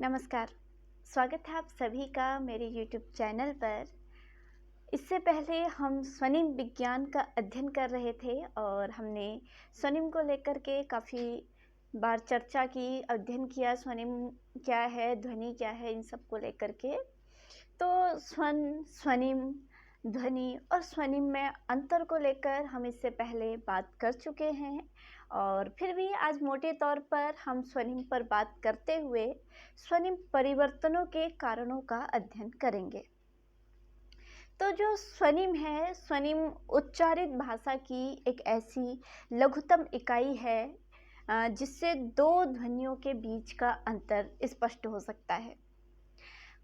नमस्कार। स्वागत है आप सभी का मेरे YouTube चैनल पर। इससे पहले हम स्वनिम विज्ञान का अध्ययन कर रहे थे और हमने स्वनिम को लेकर के काफ़ी बार चर्चा की, अध्ययन किया। स्वनिम क्या है, ध्वनि क्या है, इन सब को लेकर के। तो स्वनिम, ध्वनि और स्वनिम में अंतर को लेकर हम इससे पहले बात कर चुके हैं और फिर भी आज मोटे तौर पर हम स्वनिम पर बात करते हुए स्वनिम परिवर्तनों के कारणों का अध्ययन करेंगे। तो जो स्वनिम है, स्वनिम उच्चारित भाषा की एक ऐसी लघुतम इकाई है जिससे दो ध्वनियों के बीच का अंतर स्पष्ट हो सकता है।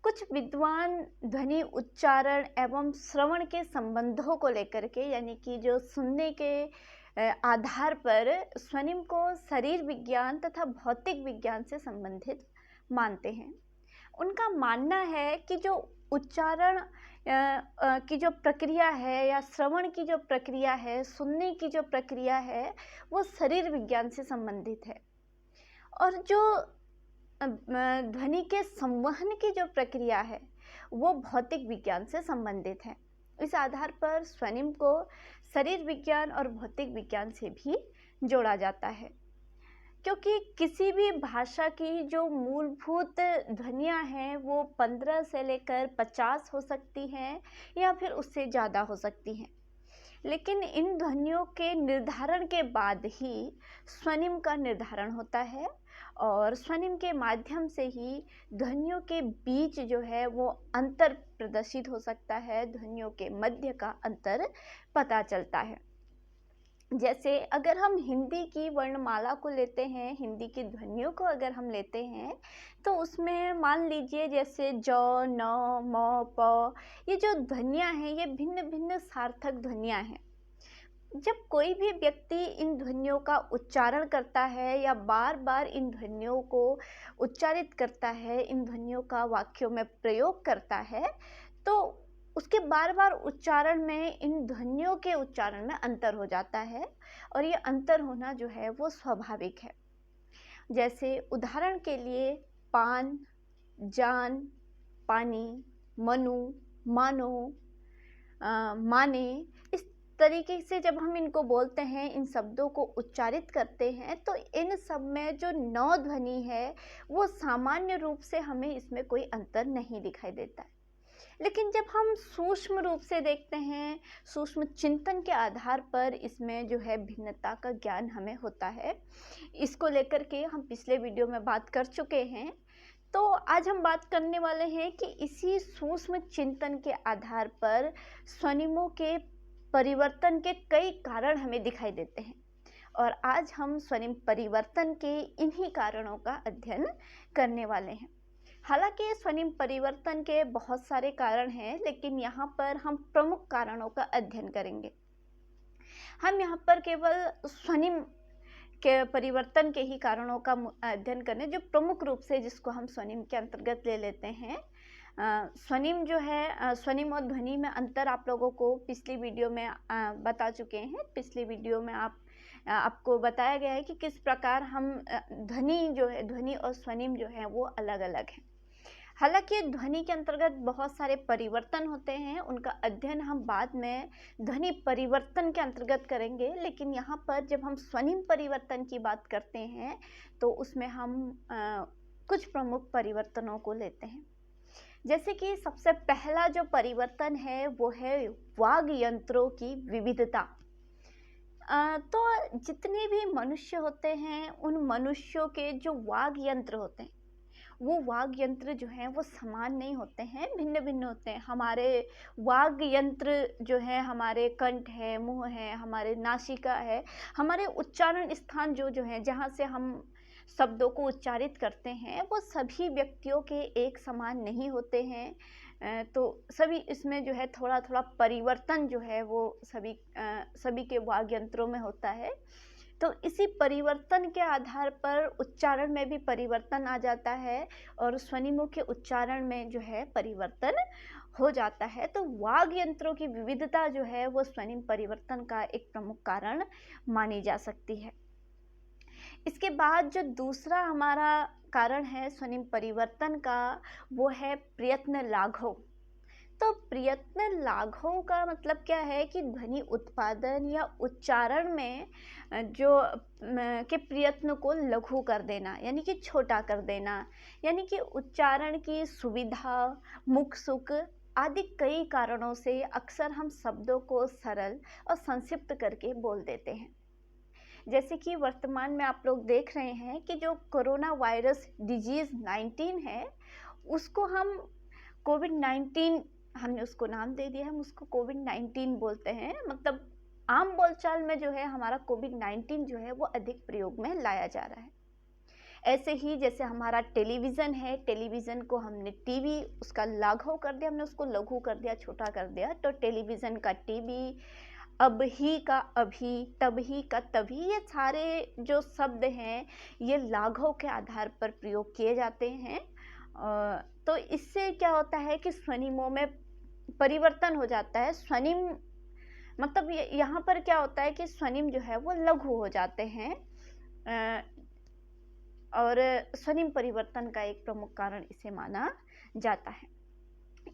कुछ विद्वान ध्वनि उच्चारण एवं श्रवण के संबंधों को लेकर के, यानी कि जो सुनने के आधार पर स्वनिम को शरीर विज्ञान तथा भौतिक विज्ञान से संबंधित मानते हैं। उनका मानना है कि जो उच्चारण की जो प्रक्रिया है या श्रवण की जो प्रक्रिया है, सुनने की जो प्रक्रिया है, वो शरीर विज्ञान से संबंधित है और जो ध्वनि के संवहन की जो प्रक्रिया है वो भौतिक विज्ञान से संबंधित है। इस आधार पर स्वनिम को शरीर विज्ञान और भौतिक विज्ञान से भी जोड़ा जाता है, क्योंकि किसी भी भाषा की जो मूलभूत ध्वनियाँ हैं वो 15 से लेकर 50 हो सकती हैं या फिर उससे ज़्यादा हो सकती हैं, लेकिन इन ध्वनियों के निर्धारण के बाद ही स्वनिम का निर्धारण होता है और स्वनिम के माध्यम से ही ध्वनियों के बीच जो है वो अंतर प्रदर्शित हो सकता है, ध्वनियों के मध्य का अंतर पता चलता है। जैसे अगर हम हिंदी की वर्णमाला को लेते हैं, हिंदी की ध्वनियों को अगर हम लेते हैं तो उसमें मान लीजिए जैसे ज, न, म, प, ये जो ध्वनियाँ हैं ये भिन्न भिन्न सार्थक ध्वनियाँ हैं। जब कोई भी व्यक्ति इन ध्वनियों का उच्चारण करता है या बार बार इन ध्वनियों को उच्चारित करता है, इन ध्वनियों का वाक्यों में प्रयोग करता है, तो उसके बार बार उच्चारण में इन ध्वनियों के उच्चारण में अंतर हो जाता है और ये अंतर होना जो है वो स्वाभाविक है। जैसे उदाहरण के लिए पान, जान, पानी, मनु, मानो, माने, इस तरीके से जब हम इनको बोलते हैं, इन शब्दों को उच्चारित करते हैं, तो इन सब में जो नौ ध्वनि है वो सामान्य रूप से हमें इसमें कोई अंतर नहीं दिखाई देता है। लेकिन जब हम सूक्ष्म रूप से देखते हैं, सूक्ष्म चिंतन के आधार पर इसमें जो है भिन्नता का ज्ञान हमें होता है। इसको लेकर के हम पिछले वीडियो में बात कर चुके हैं। तो आज हम बात करने वाले हैं कि इसी सूक्ष्म चिंतन के आधार पर स्वनिमों के परिवर्तन के कई कारण हमें दिखाई देते हैं और आज हम स्वनिम परिवर्तन के इन्हीं कारणों का अध्ययन करने वाले हैं। हालांकि स्वनिम परिवर्तन के बहुत सारे कारण हैं, लेकिन यहाँ पर हम प्रमुख कारणों का अध्ययन करेंगे। हम यहाँ पर केवल स्वनिम के परिवर्तन के ही कारणों का अध्ययन करने, जो प्रमुख रूप से जिसको हम स्वनिम के अंतर्गत ले लेते हैं। स्वनिम जो है, स्वनिम और ध्वनि में अंतर आप लोगों को पिछली वीडियो में बता चुके हैं। पिछली वीडियो में आपको बताया गया है कि किस प्रकार हम ध्वनि जो है, ध्वनि और स्वनिम जो है वो अलग अलग हैं। हालांकि ध्वनि के अंतर्गत बहुत सारे परिवर्तन होते हैं, उनका अध्ययन हम बाद में ध्वनि परिवर्तन के अंतर्गत करेंगे, लेकिन यहाँ पर जब हम स्वनिम परिवर्तन की बात करते हैं तो उसमें हम कुछ प्रमुख परिवर्तनों को लेते हैं। जैसे कि सबसे पहला जो परिवर्तन है वो है वाग यंत्रों की विविधता। तो जितने भी मनुष्य होते हैं, उन मनुष्यों के जो वाग यंत्र होते हैं वो वाग यंत्र जो हैं वो समान नहीं होते हैं, भिन्न भिन्न होते हैं। हमारे वाग यंत्र जो है, हमारे कंठ है, मुंह है, हमारे नासिका है, हमारे उच्चारण स्थान जो है, जहाँ से हम शब्दों को उच्चारित करते हैं, वो सभी व्यक्तियों के एक समान नहीं होते हैं। तो सभी इसमें जो है थोड़ा थोड़ा परिवर्तन जो है वो सभी के वाग यंत्रों में होता है। तो इसी परिवर्तन के आधार पर उच्चारण में भी परिवर्तन आ जाता है और स्वनिमों के उच्चारण में जो है परिवर्तन हो जाता है। तो वाग यंत्रों की विविधता जो है वो स्वनिम परिवर्तन का एक प्रमुख कारण मानी जा सकती है। इसके बाद जो दूसरा हमारा कारण है स्वनिम परिवर्तन का वो है प्रयत्न लाघव। तो प्रयत्न लाघव का मतलब क्या है कि ध्वनि उत्पादन या उच्चारण में के प्रयत्न को लघु कर देना, यानी कि छोटा कर देना, यानी कि उच्चारण की सुविधा, मुख सुख आदि कई कारणों से अक्सर हम शब्दों को सरल और संक्षिप्त करके बोल देते हैं। जैसे कि वर्तमान में आप लोग देख रहे हैं कि जो कोरोना वायरस डिजीज़ 19 है, उसको हम कोविड-19 हमने उसको नाम दे दिया है, हम उसको कोविड-19 बोलते हैं। मतलब आम बोलचाल में जो है हमारा कोविड-19 जो है वो अधिक प्रयोग में लाया जा रहा है। ऐसे ही जैसे हमारा टेलीविज़न है, टेलीविज़न को हमने टीवी उसका लाघव कर दिया, हमने उसको लघु कर दिया, छोटा कर दिया, तो टेलीविज़न का टीवी, अब ही का अभी, तब ही का तभी, ये सारे जो शब्द हैं ये लाघव के आधार पर प्रयोग किए जाते हैं। तो इससे क्या होता है कि स्वनिमों में परिवर्तन हो जाता है। स्वनिम मतलब यहाँ पर क्या होता है कि स्वनिम जो है वो लघु हो जाते हैं, और स्वनिम परिवर्तन का एक प्रमुख कारण इसे माना जाता है।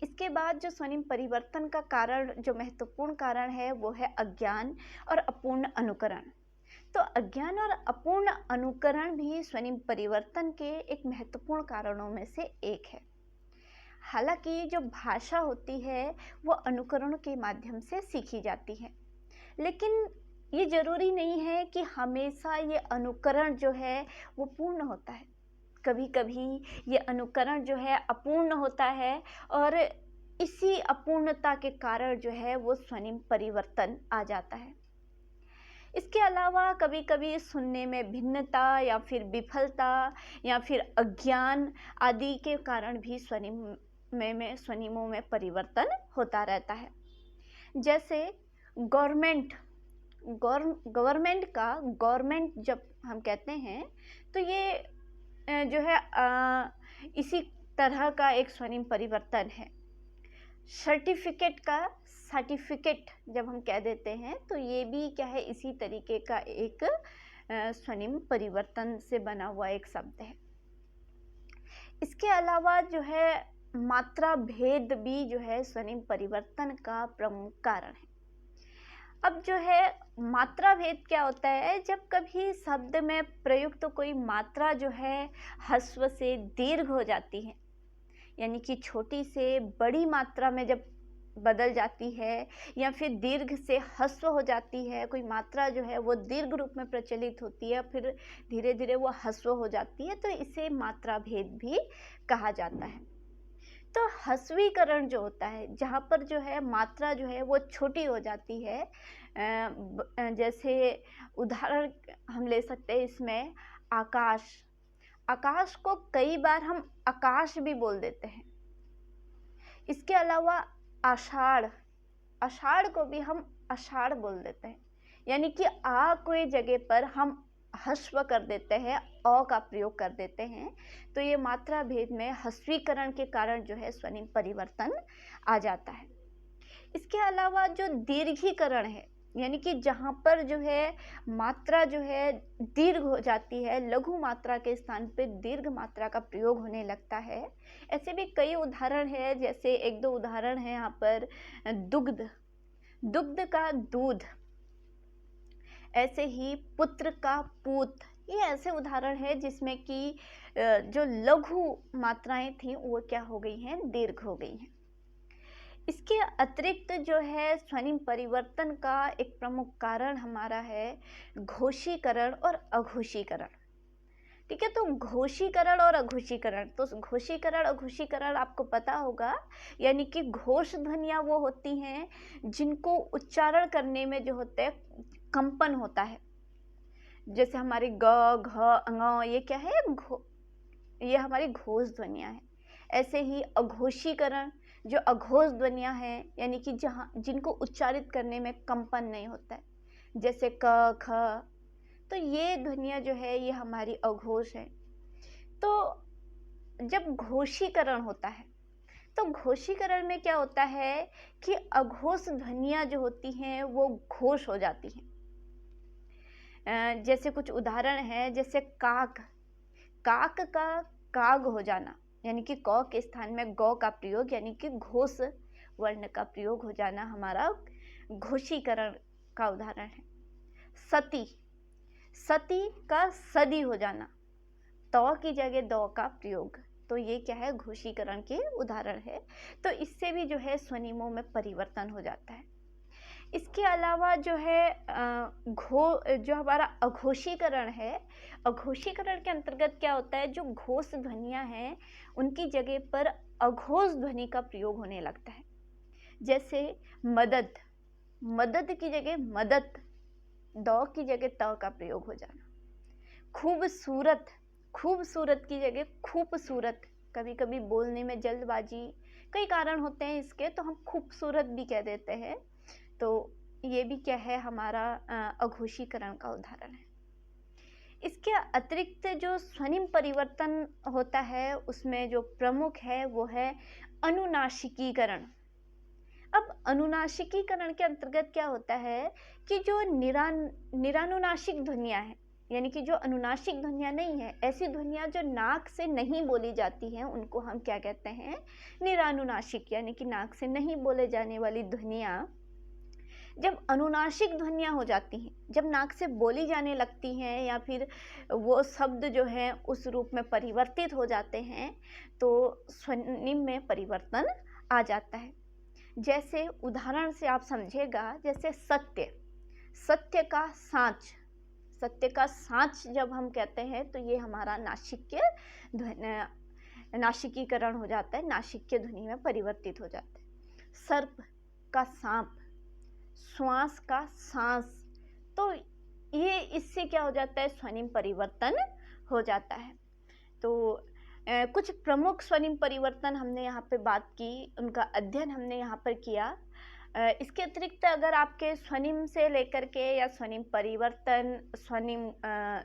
इसके बाद जो स्वनिम परिवर्तन का कारण, जो महत्वपूर्ण कारण है, वो है अज्ञान और अपूर्ण अनुकरण। तो अज्ञान और अपूर्ण अनुकरण भी स्वनिम परिवर्तन के एक महत्वपूर्ण कारणों में से एक है। हालांकि जो भाषा होती है वो अनुकरण के माध्यम से सीखी जाती है, लेकिन ये जरूरी नहीं है कि हमेशा ये अनुकरण जो है वो पूर्ण होता है। कभी कभी ये अनुकरण जो है अपूर्ण होता है, और इसी अपूर्णता के कारण जो है वो स्वनिम परिवर्तन आ जाता है। इसके अलावा कभी कभी सुनने में भिन्नता या फिर विफलता या फिर अज्ञान आदि के कारण भी स्वनिमों में परिवर्तन होता रहता है। जैसे गवर्नमेंट जब हम कहते हैं तो ये जो है इसी तरह का एक स्वनिम परिवर्तन है। सर्टिफिकेट जब हम कह देते हैं तो ये भी क्या है, इसी तरीके का एक स्वनिम परिवर्तन से बना हुआ एक शब्द है। इसके अलावा जो है मात्रा भेद भी जो है स्वनिम परिवर्तन का प्रमुख कारण है। अब जो है मात्रा भेद क्या होता है, जब कभी शब्द में प्रयुक्त कोई मात्रा जो है ह्रस्व से दीर्घ हो जाती है, यानी कि छोटी से बड़ी मात्रा में जब बदल जाती है, या फिर दीर्घ से ह्रस्व हो जाती है, कोई मात्रा जो है वो दीर्घ रूप में प्रचलित होती है, फिर धीरे धीरे वो ह्रस्व हो जाती है, तो इसे मात्रा भेद भी कहा जाता है। तो ह्रस्वीकरण जो होता है, जहाँ पर जो है मात्रा जो है वो छोटी हो जाती है, जैसे उदाहरण हम ले सकते हैं इसमें आकाश को कई बार हम आकाश भी बोल देते हैं। इसके अलावा आषाढ़ को भी हम आषाढ़ बोल देते हैं, यानी कि आ कोई जगह पर हम ह्रस्व कर देते हैं, अ का प्रयोग कर देते हैं। तो ये मात्रा भेद में ह्रस्वीकरण के कारण जो है स्वनिम परिवर्तन आ जाता है। इसके अलावा जो दीर्घीकरण है, यानी कि जहाँ पर जो है मात्रा जो है दीर्घ हो जाती है, लघु मात्रा के स्थान पे दीर्घ मात्रा का प्रयोग होने लगता है। ऐसे भी कई उदाहरण है, जैसे एक दो उदाहरण है यहाँ पर, दुग्ध का दूध, ऐसे ही पुत्र का पूत। ये ऐसे उदाहरण है जिसमें कि जो लघु मात्राएं थी वो क्या हो गई हैं, दीर्घ हो गई हैं। इसके अतिरिक्त जो है स्वनिम परिवर्तन का एक प्रमुख कारण हमारा है घोषीकरण और अघोषीकरण। ठीक है, तो घोषीकरण और अघोषीकरण, तो घोषीकरण अघोषीकरण आपको पता होगा, यानी कि घोष ध्वनियाँ वो होती हैं जिनको उच्चारण करने में जो होते हैं कंपन होता है। जैसे हमारी ग, घ, ङ, ये क्या है, ये हमारी घोष ध्वनियाँ हैं। ऐसे ही अघोषीकरण, जो अघोष ध्वनियाँ हैं, यानी कि जिनको उच्चारित करने में कंपन नहीं होता है, जैसे क, ख, तो ये ध्वनियाँ जो है ये हमारी अघोष है। तो जब घोषीकरण होता है, तो घोषीकरण में क्या होता है कि अघोष ध्वनियाँ जो होती हैं वो घोष हो जाती हैं। जैसे कुछ उदाहरण है, जैसे काक, काक का काग हो जाना, यानी कि क के स्थान में गौ का प्रयोग, यानी कि घोष वर्ण का प्रयोग हो जाना हमारा घोषीकरण का उदाहरण है। सती, सती का सदी हो जाना, त की जगह द का प्रयोग, तो ये क्या है, घोषीकरण के उदाहरण है। तो इससे भी जो है स्वनिमों में परिवर्तन हो जाता है। इसके अलावा जो है जो हमारा अघोषीकरण है, अघोषीकरण के अंतर्गत क्या होता है, जो घोष ध्वनियां हैं उनकी जगह पर अघोष ध्वनि का प्रयोग होने लगता है। जैसे मदद, मदद की जगह मदद, द की जगह त का प्रयोग हो जाना। खूबसूरत, खूबसूरत की जगह खूबसूरत, कभी कभी बोलने में जल्दबाजी, कई कारण होते हैं इसके, तो हम खूबसूरत भी कह देते हैं। तो ये भी क्या है, हमारा अघोषीकरण का उदाहरण है। इसके अतिरिक्त जो स्वनिम परिवर्तन होता है उसमें जो प्रमुख है वो है अनुनासिकीकरण। अब अनुनासिकीकरण के अंतर्गत क्या होता है कि जो निरानुनासिक ध्वनियां हैं, यानी कि जो अनुनासिक ध्वनियां नहीं है, ऐसी ध्वनियां जो नाक से नहीं बोली जाती हैं, उनको हम क्या कहते हैं, निरानुनासिक, यानी कि नाक से नहीं बोले जाने वाली ध्वनियां जब अनुनासिक ध्वनियां हो जाती हैं, जब नाक से बोली जाने लगती हैं या फिर वो शब्द जो है उस रूप में परिवर्तित हो जाते हैं, तो स्वनिम में परिवर्तन आ जाता है। जैसे उदाहरण से आप समझेगा, जैसे सत्य, सत्य का सांच, सत्य का सांच जब हम कहते हैं तो ये हमारा नासिकीकरण हो जाता है, नासिक्य ध्वनि में परिवर्तित हो जाता है। सर्प का सांप, श्वास का सांस, तो ये इससे क्या हो जाता है, स्वनिम परिवर्तन हो जाता है। तो कुछ प्रमुख स्वनिम परिवर्तन हमने यहाँ पे बात की, उनका अध्ययन हमने यहाँ पर किया। इसके अतिरिक्त अगर आपके स्वनिम से लेकर के या स्वनिम परिवर्तन, स्वनिम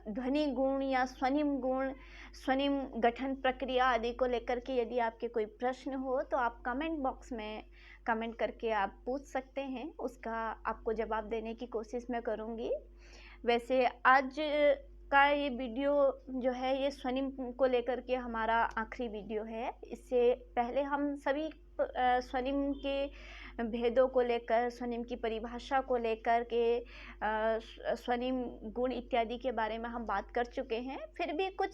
ध्वनि गुण या स्वनिम गुण, स्वनिम गठन प्रक्रिया आदि को लेकर के यदि आपके कोई प्रश्न हो तो आप कमेंट बॉक्स में कमेंट करके आप पूछ सकते हैं, उसका आपको जवाब देने की कोशिश मैं करूँगी। वैसे आज का ये वीडियो जो है ये स्वनिम को लेकर के हमारा आखिरी वीडियो है। इससे पहले हम सभी स्वनिम के भेदों को लेकर, स्वनिम की परिभाषा को लेकर के, स्वनिम गुण इत्यादि के बारे में हम बात कर चुके हैं। फिर भी कुछ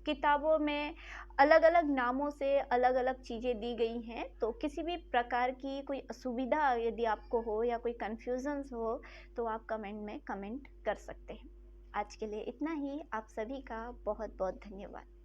किताबों में अलग अलग नामों से अलग अलग चीज़ें दी गई हैं, तो किसी भी प्रकार की कोई असुविधा यदि आपको हो या कोई कन्फ्यूजन्स हो तो आप कमेंट में कमेंट कर सकते हैं। आज के लिए इतना ही। आप सभी का बहुत बहुत धन्यवाद।